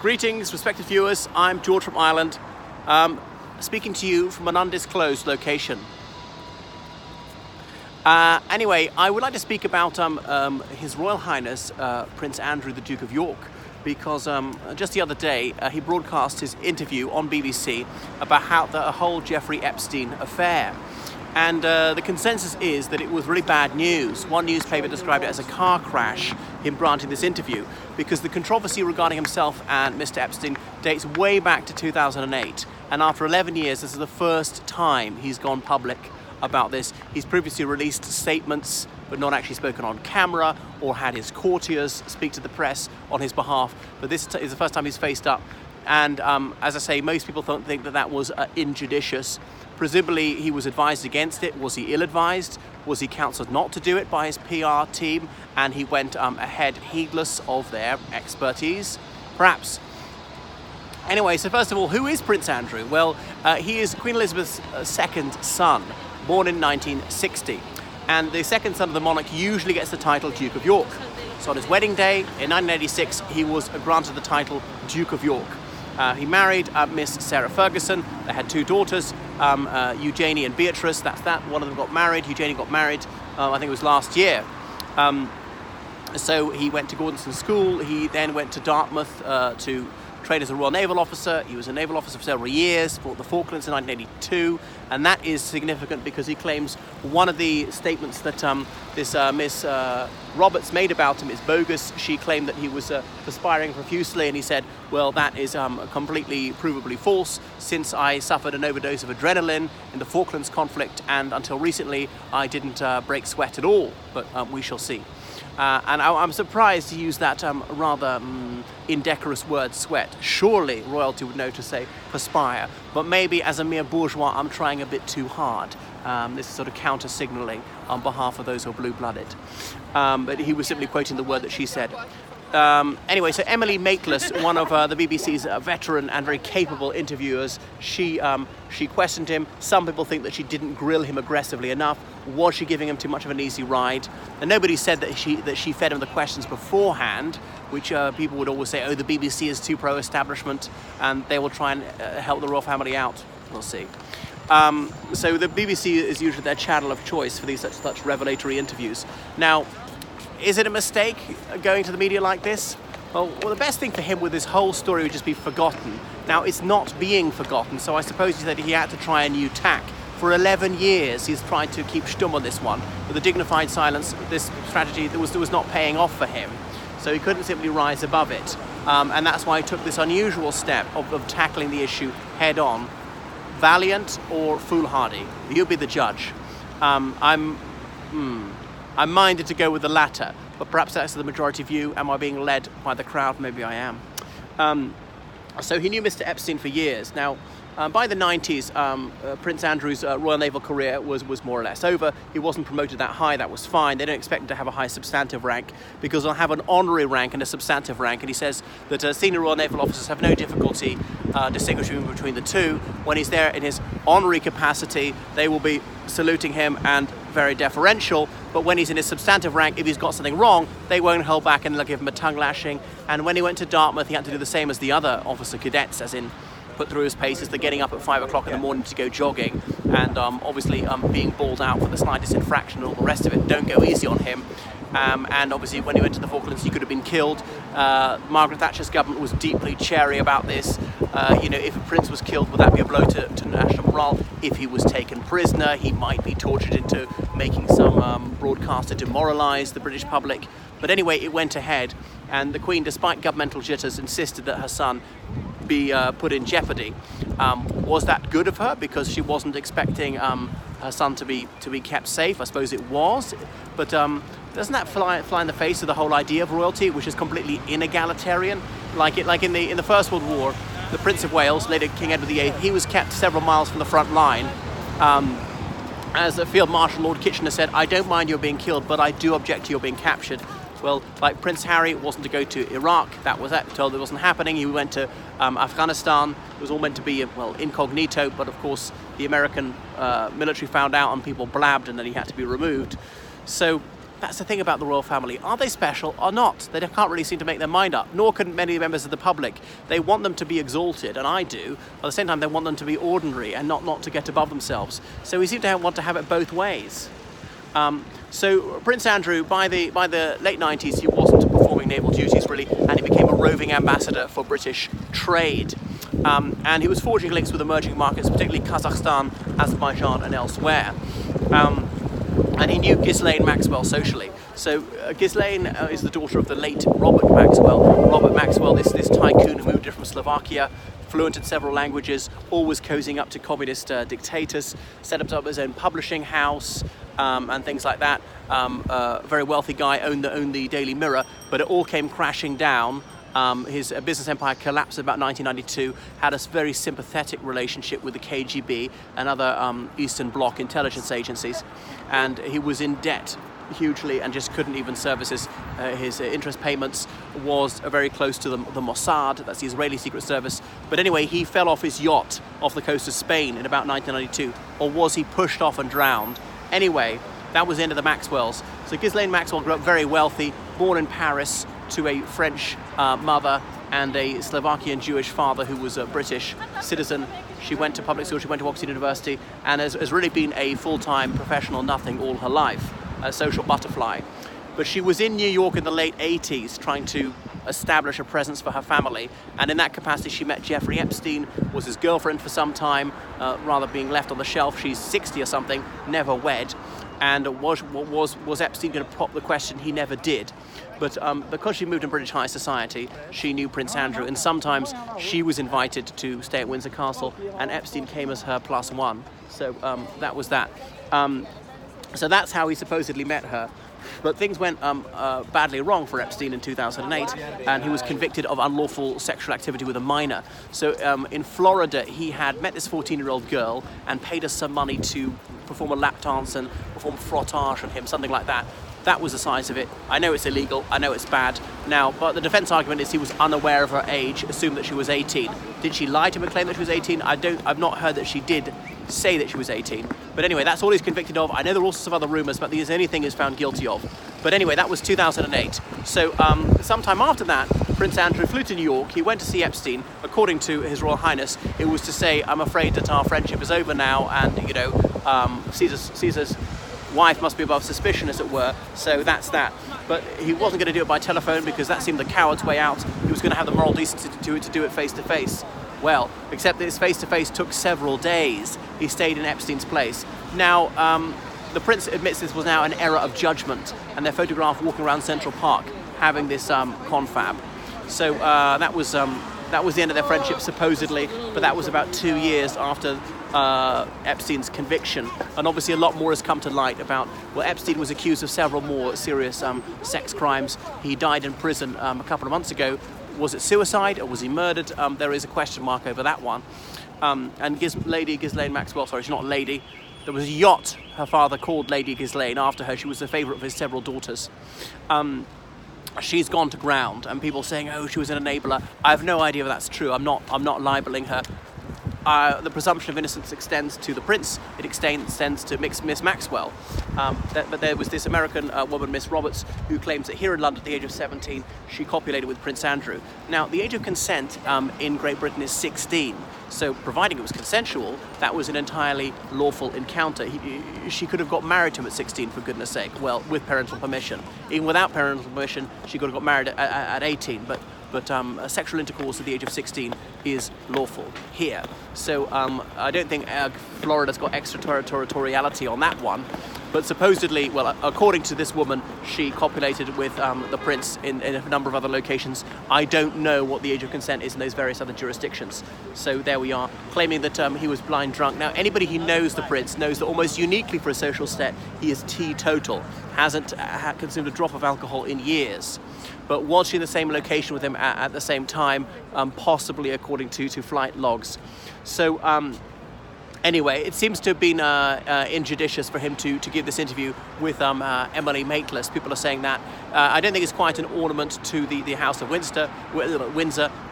Greetings, respected viewers. I'm George from Ireland, speaking to you from an undisclosed location. Anyway, I would like to speak about His Royal Highness Prince Andrew, the Duke of York, because just the other day he broadcast his interview on BBC about the whole Jeffrey Epstein affair. And the consensus is that it was really bad news. One newspaper described it as a car crash, him granting this interview, because the controversy regarding himself and Mr. Epstein dates way back to 2008. And after 11 years, this is the first time he's gone public about this. He's previously released statements, but not actually spoken on camera or had his courtiers speak to the press on his behalf. But this is the first time he's faced up. And as I say, most people don't think that that was injudicious. Presumably he was advised against it. Was he ill-advised? Was he counselled not to do it by his PR team and he went ahead heedless of their expertise? Perhaps. Anyway, so first of all, who is Prince Andrew? Well, he is Queen Elizabeth's second son, born in 1960. And the second son of the monarch usually gets the title Duke of York. So on his wedding day in 1986, he was granted the title Duke of York. He married Miss Sarah Ferguson. They had two daughters, Eugenie and Beatrice. That's that. One of them got married. Eugenie got married, I think it was last year. So he went to Gordonstoun School. He then went to Dartmouth to train as a Royal Naval Officer. He was a naval officer for several years, fought the Falklands in 1982, and that is significant because he claims one of the statements that this Miss Roberts made about him is bogus. She claimed that he was perspiring profusely, and he said, well, that is completely provably false, since I suffered an overdose of adrenaline in the Falklands conflict, and until recently I didn't break sweat at all, but we shall see. And I'm surprised to use that rather indecorous word, sweat. Surely royalty would know to say perspire, but maybe as a mere bourgeois I'm trying a bit too hard. This is sort of counter-signalling on behalf of those who are blue-blooded. But he was simply quoting the word that she said. Anyway, so Emily Maitlis, one of the BBC's veteran and very capable interviewers, she questioned him. Some people think that she didn't grill him aggressively enough. Was she giving him too much of an easy ride? And nobody said that she fed him the questions beforehand, which people would always say, oh, the BBC is too pro-establishment and they will try and help the royal family out. We'll see. So the BBC is usually their channel of choice for these such revelatory interviews. Now, is it a mistake going to the media like this? Well, the best thing for him with this whole story would just be forgotten. Now, it's not being forgotten, so I suppose he said he had to try a new tack. For 11 years, he's tried to keep stum on this one. With a dignified silence, this strategy was not paying off for him. So he couldn't simply rise above it. And that's why he took this unusual step of tackling the issue head on. Valiant or foolhardy? You be the judge. I'm minded to go with the latter, but perhaps that's the majority view. Am I being led by the crowd? Maybe I am. So he knew Mr. Epstein for years. Now, by the 90s, Prince Andrew's Royal Naval career was more or less over. He wasn't promoted that high, that was fine. They don't expect him to have a high substantive rank because they'll have an honorary rank and a substantive rank. And he says that senior Royal Naval officers have no difficulty distinguishing between the two. When he's there in his honorary capacity, they will be saluting him and very deferential. But when he's in his substantive rank, if he's got something wrong, they won't hold back and they'll give him a tongue lashing. And when he went to Dartmouth, he had to do the same as the other officer cadets, as in put through his paces. They're getting up at 5 o'clock in the morning to go jogging, and obviously being bawled out for the slightest infraction and all the rest of it. Don't go easy on him. And obviously when he went to the Falklands, he could have been killed. Margaret Thatcher's government was deeply chary about this. If a prince was killed, would that be a blow to national morale? If he was taken prisoner, he might be tortured into making some broadcaster demoralise the British public. But anyway, it went ahead, and the Queen, despite governmental jitters, insisted that her son be put in jeopardy. Was that good of her because she wasn't expecting her son to be kept safe? I suppose it was, but doesn't that fly in the face of the whole idea of royalty, which is completely inegalitarian? Like in the First World War, the Prince of Wales, later King Edward VIII, he was kept several miles from the front line. As Field Marshal Lord Kitchener said, I don't mind your being killed, but I do object to your being captured. Well, like Prince Harry wasn't to go to Iraq, that was told it wasn't happening. He went to Afghanistan. It was all meant to be, incognito, but of course the American military found out and people blabbed and then he had to be removed. So that's the thing about the royal family. Are they special or not? They can't really seem to make their mind up, nor can many members of the public. They want them to be exalted, and I do. At the same time, they want them to be ordinary and not to get above themselves. So we seem to want to have it both ways. So Prince Andrew, by the late 90s, he wasn't performing naval duties really, and he became a roving ambassador for British trade. And he was forging links with emerging markets, particularly Kazakhstan, Azerbaijan, and elsewhere. And he knew Ghislaine Maxwell socially. So Ghislaine is the daughter of the late Robert Maxwell. Robert Maxwell, this tycoon who moved here from Slovakia, fluent in several languages, always cozying up to communist dictators, set up his own publishing house and things like that. Very wealthy guy, owned the Daily Mirror, but it all came crashing down. His business empire collapsed in about 1992, had a very sympathetic relationship with the KGB and other Eastern Bloc intelligence agencies, and he was in debt hugely and just couldn't even service his interest payments, was very close to the Mossad, that's the Israeli Secret Service. But anyway, he fell off his yacht off the coast of Spain in about 1992, or was he pushed off and drowned? Anyway, that was the end of the Maxwells. So Ghislaine Maxwell grew up very wealthy, born in Paris to a French mother and a Slovakian Jewish father who was a British citizen. She went to public school, she went to Oxford University, and has really been a full-time professional nothing all her life, a social butterfly. But she was in New York in the late 80s trying to establish a presence for her family, and in that capacity she met Jeffrey Epstein, was his girlfriend for some time, rather being left on the shelf. She's 60 or something, never wed. And was Epstein going to prop the question? He never did. But because she moved in British high society, she knew Prince Andrew, and sometimes she was invited to stay at Windsor Castle, and Epstein came as her +1. So that was that. So that's how he supposedly met her. But things went badly wrong for Epstein in 2008, and he was convicted of unlawful sexual activity with a minor. So in Florida, he had met this 14-year-old girl and paid her some money to perform a lap dance and perform frottage on him, something like that. That was the size of it. I know it's illegal, I know it's bad. Now, but the defense argument is he was unaware of her age, assumed that she was 18. Did she lie to him and claim that she was 18? I've not heard that she did say that she was 18. But anyway, that's all he's convicted of. I know there are all sorts of other rumours, but the only thing he's found guilty of. But anyway, that was 2008. So sometime after that, Prince Andrew flew to New York. He went to see Epstein. According to His Royal Highness, it was to say, I'm afraid that our friendship is over now, and, you know, Caesar's wife must be above suspicion, as it were. So that's that. But he wasn't going to do it by telephone because that seemed the coward's way out. He was going to have the moral decency to do it face-to-face. Well, except that his face-to-face took several days. He stayed in Epstein's place. Now, the prince admits this was now an error of judgment, and they're photographed walking around Central Park having this confab. So that was the end of their friendship, supposedly, but that was about 2 years after Epstein's conviction. And obviously a lot more has come to light about, well, Epstein was accused of several more serious sex crimes. He died in prison a couple of months ago. Was it suicide or was he murdered? There is a question mark over that one. And Lady Ghislaine Maxwell, sorry, she's not a lady. There was a yacht her father called Lady Ghislaine after her. She was the favourite of his several daughters. She's gone to ground, and people saying, oh, she was an enabler. I have no idea if that's true. I'm not libeling her. The presumption of innocence extends to the prince. It extends to Miss Maxwell. But there was this American woman, Miss Roberts, who claims that here in London at the age of 17, she copulated with Prince Andrew. Now, the age of consent in Great Britain is 16. So providing it was consensual, that was an entirely lawful encounter. She could have got married to him at 16, for goodness sake. Well, with parental permission. Even without parental permission, she could have got married at 18. But sexual intercourse at the age of 16 is lawful here. So I don't think Florida's got extraterritoriality on that one. But supposedly, well, according to this woman, she copulated with the prince in a number of other locations. I don't know what the age of consent is in those various other jurisdictions. So there we are, claiming that he was blind drunk. Now, anybody who knows the prince knows that almost uniquely for a social set, he is teetotal, hasn't consumed a drop of alcohol in years. But was she in the same location with him at the same time? Possibly, according to flight logs. So Anyway, it seems to have been injudicious for him to give this interview with Emily Maitlis. People are saying that. I don't think it's quite an ornament to the House of Windsor.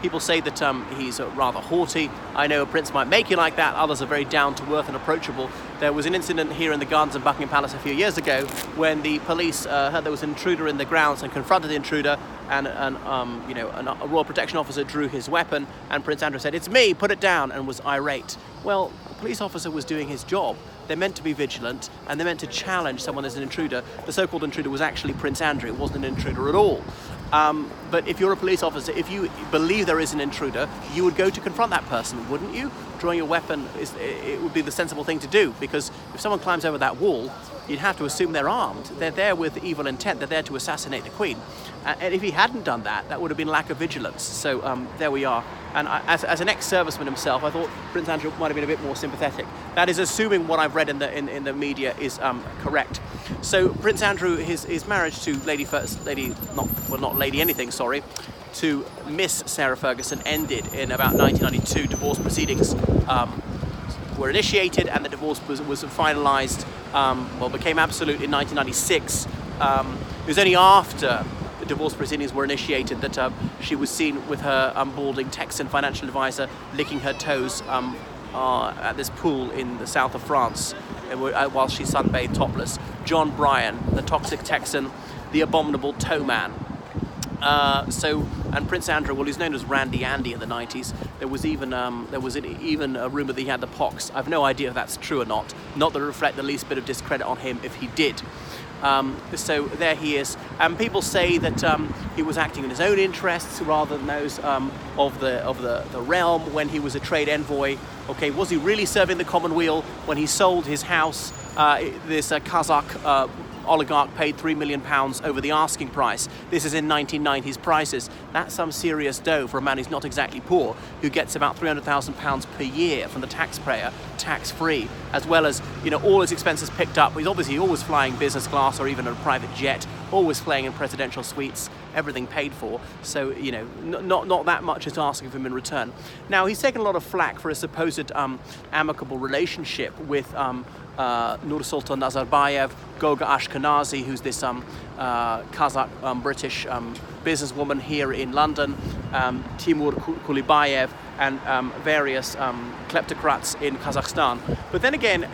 People say that he's rather haughty. I know a prince might make you like that. Others are very down-to-earth and approachable. There was an incident here in the gardens of Buckingham Palace a few years ago when the police heard there was an intruder in the grounds and confronted the intruder, and a royal protection officer drew his weapon, and Prince Andrew said, "It's me, put it down," and was irate. Well, the police officer was doing his job. They're meant to be vigilant, and they're meant to challenge someone as an intruder. The so-called intruder was actually Prince Andrew. It wasn't an intruder at all. But if you're a police officer, if you believe there is an intruder, you would go to confront that person, wouldn't you? Drawing your weapon, it would be the sensible thing to do, because if someone climbs over that wall, you'd have to assume they're armed. They're there with evil intent. They're there to assassinate the Queen. And if he hadn't done that, that would have been lack of vigilance. So there we are. And as an ex-serviceman himself, I thought Prince Andrew might have been a bit more sympathetic. That is assuming what I've read in the media is correct. So Prince Andrew, his marriage to to Miss Sarah Ferguson ended in about 1992. Divorce proceedings were initiated, and the divorce was finalised, became absolute in 1996. It was only after the divorce proceedings were initiated that she was seen with her balding Texan financial advisor licking her toes at this pool in the south of France while she sunbathed topless. John Bryan, the toxic Texan, the abominable toe man. And Prince Andrew, well, he's known as Randy Andy in the 90s. There was even a rumour that he had the pox. I've no idea if that's true or not. Not that it reflect the least bit of discredit on him if he did. So there he is. And people say that he was acting in his own interests rather than those of the realm when he was a trade envoy. Okay, was he really serving the common weal when he sold his house? This Kazakh oligarch paid £3 million over the asking price. This is in 1990s prices. That's some serious dough for a man who's not exactly poor, who gets about £300,000 per year from the taxpayer, tax-free, as well as all his expenses picked up. He's obviously always flying business class or even a private jet, always playing in presidential suites, everything paid for. So not that much is asking of him in return. Now he's taken a lot of flack for a supposed amicable relationship with Nursultan Nazarbayev, Goga Ashkenazi, who's this Kazakh British businesswoman here in London, Timur Kulibayev, and various kleptocrats in Kazakhstan. But then again,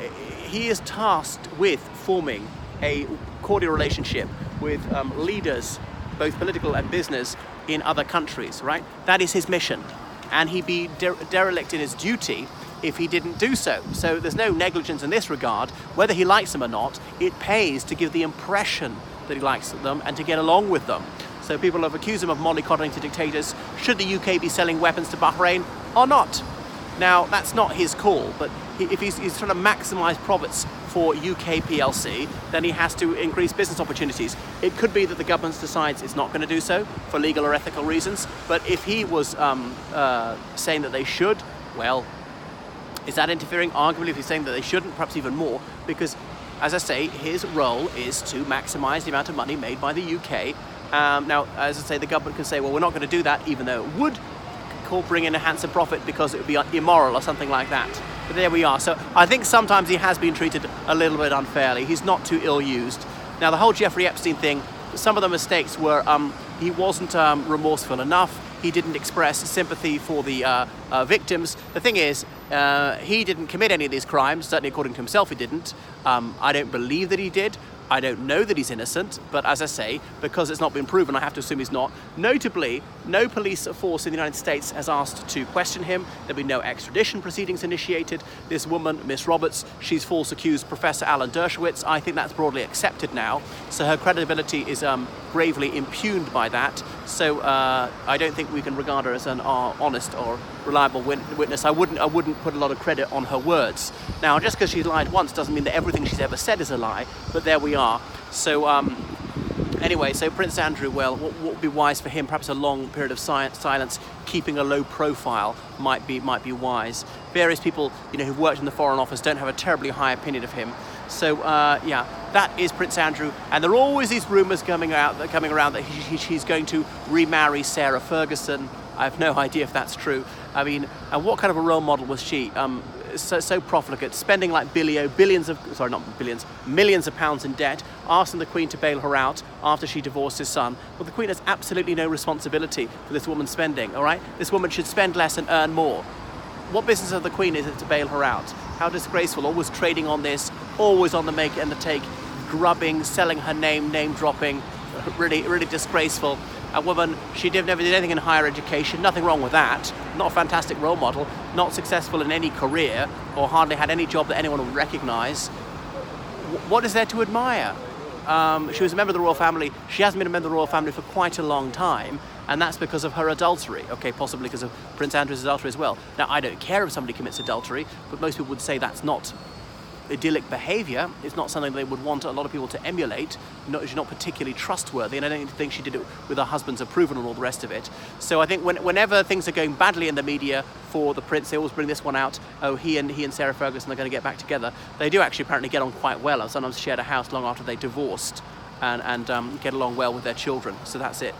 he is tasked with forming a cordial relationship with leaders, both political and business, in other countries, right? That is his mission. And he'd be derelict in his duty if he didn't do so. So there's no negligence in this regard. Whether he likes them or not, it pays to give the impression that he likes them and to get along with them. So people have accused him of mollycoddling to dictators. Should the UK be selling weapons to Bahrain or not? Now, that's not his call, but if he's trying to maximise profits for UK PLC, then he has to increase business opportunities. It could be that the government decides it's not going to do so for legal or ethical reasons, but if he was saying that they should, well, is that interfering? Arguably, if he's saying that they shouldn't, perhaps even more, because, as I say, his role is to maximise the amount of money made by the UK. Now, as I say, the government can say, well, we're not going to do that, even though it would bring in a handsome profit because it would be immoral or something like that. But there we are. So I think sometimes he has been treated a little bit unfairly. He's not too ill-used. Now, the whole Jeffrey Epstein thing, some of the mistakes were he wasn't remorseful enough. He didn't express sympathy for the victims. The thing is, he didn't commit any of these crimes. Certainly, according to himself, he didn't. I don't believe that he did. I don't know that he's innocent, but as I say, because it's not been proven, I have to assume he's not. Notably, no police force in the United States has asked to question him. There'll be no extradition proceedings initiated. This woman, Miss Roberts, she's false accused Professor Alan Dershowitz. I think that's broadly accepted now. So her credibility is gravely impugned by that. So I don't think we can regard her as an honest or reliable witness. I wouldn't put a lot of credit on her words. Now, just because she's lied once doesn't mean that everything she's ever said is a lie, but there we are. So anyway, so Prince Andrew, well, what would be wise for him? Perhaps a long period of silence, keeping a low profile might be wise. Various people, who've worked in the Foreign Office don't have a terribly high opinion of him. So yeah, that is Prince Andrew, and there are always these rumours coming around that he's going to remarry Sarah Ferguson. I have no idea if that's true. I mean, and what kind of a role model was she? so profligate, spending like millions of pounds in debt, asking the Queen to bail her out after she divorced his son. Well, the Queen has absolutely no responsibility for this woman's spending, all right? This woman should spend less and earn more. What business of the Queen is it to bail her out? How disgraceful, always trading on this, always on the make and the take, grubbing, selling her name dropping, really disgraceful. A woman, never did anything in higher education, nothing wrong with that, not a fantastic role model, not successful in any career, or hardly had any job that anyone would recognise. What is there to admire? She was a member of the royal family. She hasn't been a member of the royal family for quite a long time, and that's because of her adultery. Okay, possibly because of Prince Andrew's adultery as well. Now, I don't care if somebody commits adultery, but most people would say that's not idyllic behaviour. It's not something they would want a lot of people to emulate. She's not particularly trustworthy, and I don't think she did it with her husband's approval and all the rest of it. So I think whenever things are going badly in the media for the prince, they always bring this one out. Oh, he and Sarah Ferguson are going to get back together. They do actually apparently get on quite well, and sometimes shared a house long after they divorced, and get along well with their children. So that's it.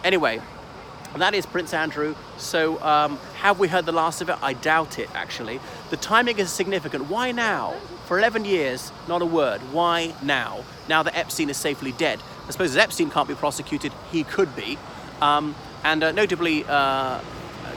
Anyway, that is Prince Andrew. So have we heard the last of it? I doubt it, actually. The timing is significant. Why now? For 11 years, not a word. Why now? Now that Epstein is safely dead. I suppose as Epstein can't be prosecuted, he could be. And notably,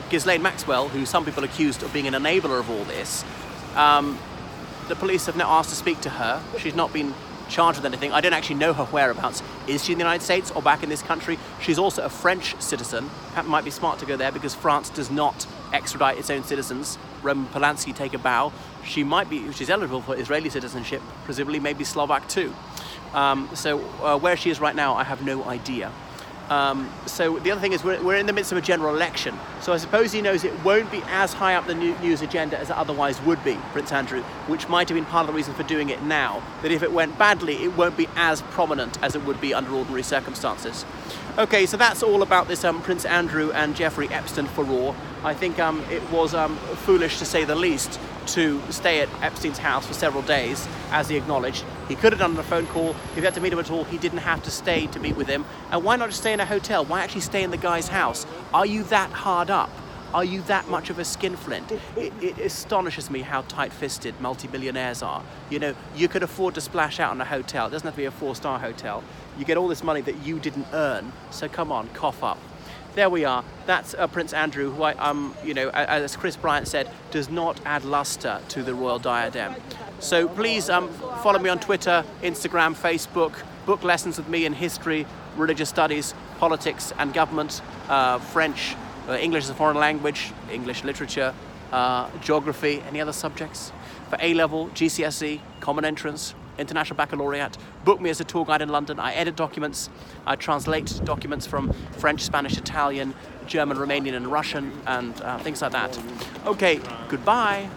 Ghislaine Maxwell, who some people accused of being an enabler of all this, the police have now asked to speak to her. She's not been charged with anything. I don't actually know her whereabouts. Is she in the United States or back in this country? She's also a French citizen. It might be smart to go there because France does not extradite its own citizens. Roman Polanski, take a bow. She's eligible for Israeli citizenship, presumably maybe Slovak too. So where she is right now, I have no idea. So the other thing is we're in the midst of a general election. So I suppose he knows it won't be as high up the news agenda as it otherwise would be, Prince Andrew, which might have been part of the reason for doing it now. That if it went badly, it won't be as prominent as it would be under ordinary circumstances. Okay, so that's all about this Prince Andrew and Jeffrey Epstein furore. I think it was foolish, to say the least, to stay at Epstein's house for several days, as he acknowledged. He could have done a phone call. If he had to meet him at all, he didn't have to stay to meet with him. And why not just stay in a hotel? Why actually stay in the guy's house? Are you that hard up? Are you that much of a skinflint? It astonishes me how tight-fisted multi-billionaires are. You know, you could afford to splash out on a hotel. It doesn't have to be a 4-star hotel. You get all this money that you didn't earn. So come on, cough up. There we are. That's Prince Andrew, who as Chris Bryant said, does not add luster to the royal diadem. So please follow me on Twitter, Instagram, Facebook, book lessons with me in history, religious studies, politics and government, French, English as a foreign language, English literature, geography, any other subjects. For A-level, GCSE, common entrance, International Baccalaureate. Book me as a tour guide in London. I edit documents. I translate documents from French, Spanish, Italian, German, Romanian and Russian and things like that. Okay, goodbye.